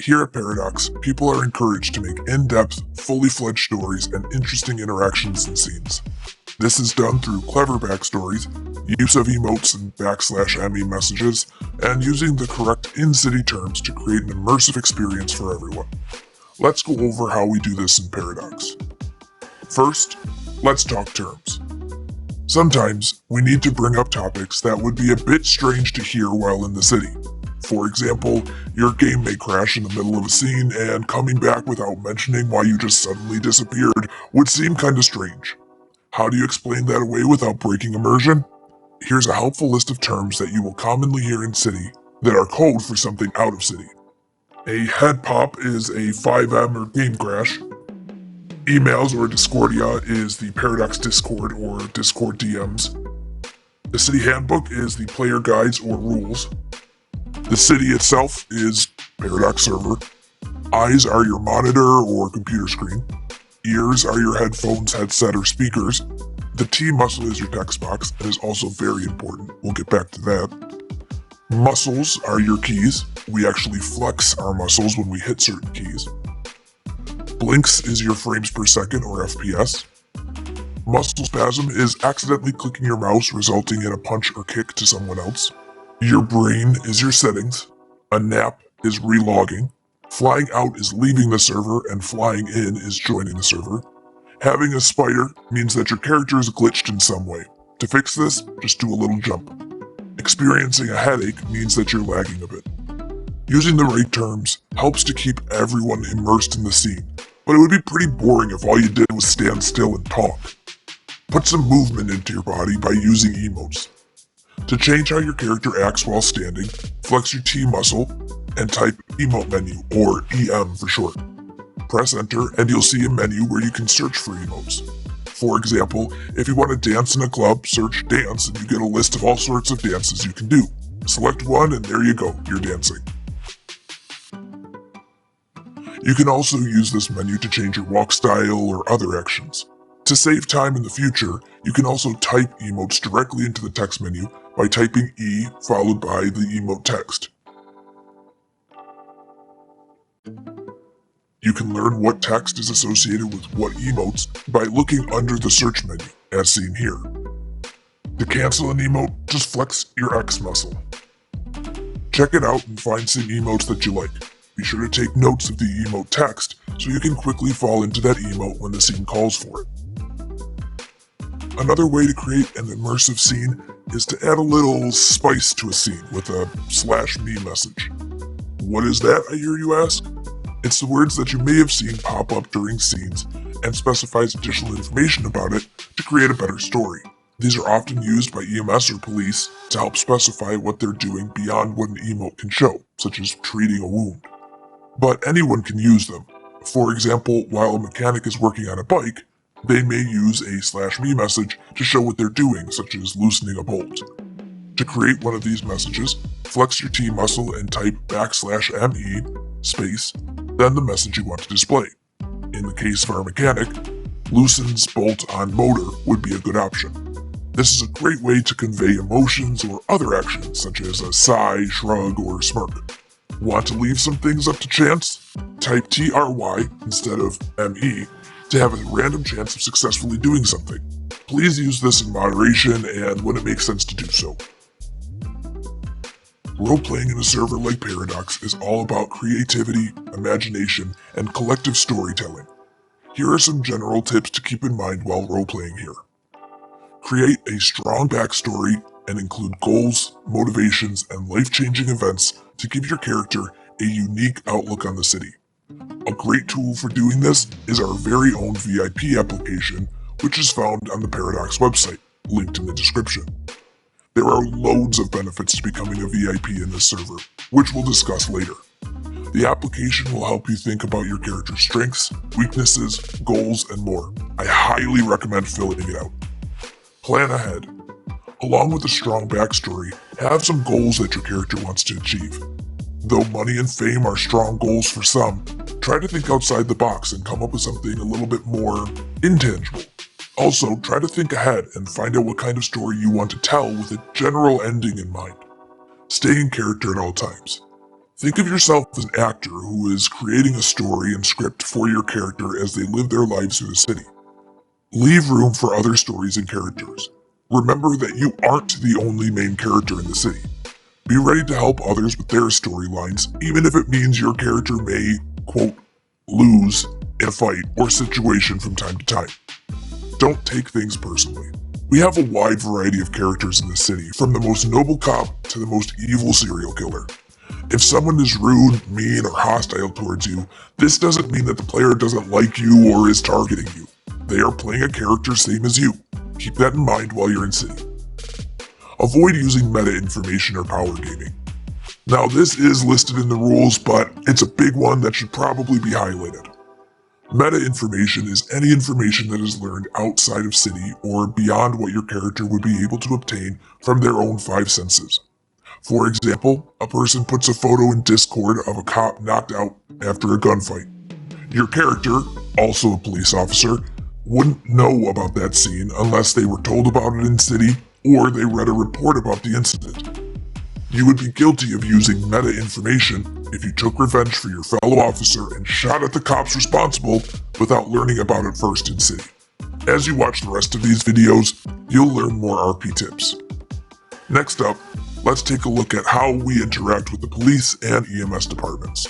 Here at Paradox, people are encouraged to make in-depth, fully fledged stories and interesting interactions and scenes. This is done through clever backstories, use of emotes and \me messages, and using the correct in-city terms to create an immersive experience for everyone. Let's go over how we do this in Paradox. First, let's talk terms. Sometimes, we need to bring up topics that would be a bit strange to hear while in the city. For example, your game may crash in the middle of a scene, and coming back without mentioning why you just suddenly disappeared would seem kinda strange. How do you explain that away without breaking immersion? Here's a helpful list of terms that you will commonly hear in city that are code for something out of city. A head pop is a 5M or game crash. Emails or Discordia is the Paradox Discord or Discord DMs. The city handbook is the player guides or rules. The city itself is Paradox server. Eyes are your monitor or computer screen. Ears are your headphones, headset, or speakers. The T muscle is your text box and is also very important. We'll get back to that. Muscles are your keys. We actually flex our muscles when we hit certain keys. Blinks is your frames per second or FPS. Muscle spasm is accidentally clicking your mouse, resulting in a punch or kick to someone else. Your brain is your settings. A nap is relogging. Flying out is leaving the server, and flying in is joining the server. Having a spider means that your character is glitched in some way. To fix this, just do a little jump. Experiencing a headache means that you're lagging a bit. Using the right terms helps to keep everyone immersed in the scene, but it would be pretty boring if all you did was stand still and talk. Put some movement into your body by using emotes. To change how your character acts while standing, flex your T muscle and type emote menu, or EM for short. Press enter and you'll see a menu where you can search for emotes. For example, if you want to dance in a club, search dance and you get a list of all sorts of dances you can do. Select one and there you go, you're dancing. You can also use this menu to change your walk style or other actions. To save time in the future, you can also type emotes directly into the text menu by typing E followed by the emote text. You can learn what text is associated with what emotes by looking under the search menu, as seen here. To cancel an emote, just flex your X muscle. Check it out and find some emotes that you like. Be sure to take notes of the emote text so you can quickly fall into that emote when the scene calls for it. Another way to create an immersive scene is to add a little spice to a scene with a /me message. What is that, I hear you ask? It's the words that you may have seen pop up during scenes and specifies additional information about it to create a better story. These are often used by EMS or police to help specify what they're doing beyond what an emote can show, such as treating a wound. But anyone can use them. For example, while a mechanic is working on a bike, they may use a /me message to show what they're doing, such as loosening a bolt. To create one of these messages, flex your T muscle and type \me space, then the message you want to display. In the case of our mechanic, loosens bolt on motor would be a good option. This is a great way to convey emotions or other actions, such as a sigh, shrug, or smirk. Want to leave some things up to chance? Type TRY instead of ME to have a random chance of successfully doing something. Please use this in moderation and when it makes sense to do so. Role-playing in a server like Paradox is all about creativity, imagination, and collective storytelling. Here are some general tips to keep in mind while role-playing here. Create a strong backstory and include goals, motivations, and life-changing events to give your character a unique outlook on the city. A great tool for doing this is our very own VIP application, which is found on the Paradox website, linked in the description. There are loads of benefits to becoming a VIP in this server, which we'll discuss later. The application will help you think about your character's strengths, weaknesses, goals, and more. I highly recommend filling it out. Plan ahead. Along with a strong backstory, have some goals that your character wants to achieve. Though money and fame are strong goals for some, try to think outside the box and come up with something a little bit more intangible. Also, try to think ahead and find out what kind of story you want to tell with a general ending in mind. Stay in character at all times. Think of yourself as an actor who is creating a story and script for your character as they live their lives through the city. Leave room for other stories and characters. Remember that you aren't the only main character in the city. Be ready to help others with their storylines, even if it means your character may, quote, lose in a fight or situation from time to time. Don't take things personally. We have a wide variety of characters in the city, from the most noble cop to the most evil serial killer. If someone is rude, mean, or hostile towards you, this doesn't mean that the player doesn't like you or is targeting you. They are playing a character same as you. Keep that in mind while you're in city. Avoid using meta information or power gaming. Now this is listed in the rules, but it's a big one that should probably be highlighted. Meta information is any information that is learned outside of city or beyond what your character would be able to obtain from their own five senses. For example, a person puts a photo in Discord of a cop knocked out after a gunfight. Your character, also a police officer, wouldn't know about that scene unless they were told about it in city or they read a report about the incident. You would be guilty of using meta information if you took revenge for your fellow officer and shot at the cops responsible without learning about it first in city. As you watch the rest of these videos, you'll learn more RP tips. Next up, let's take a look at how we interact with the police and EMS departments.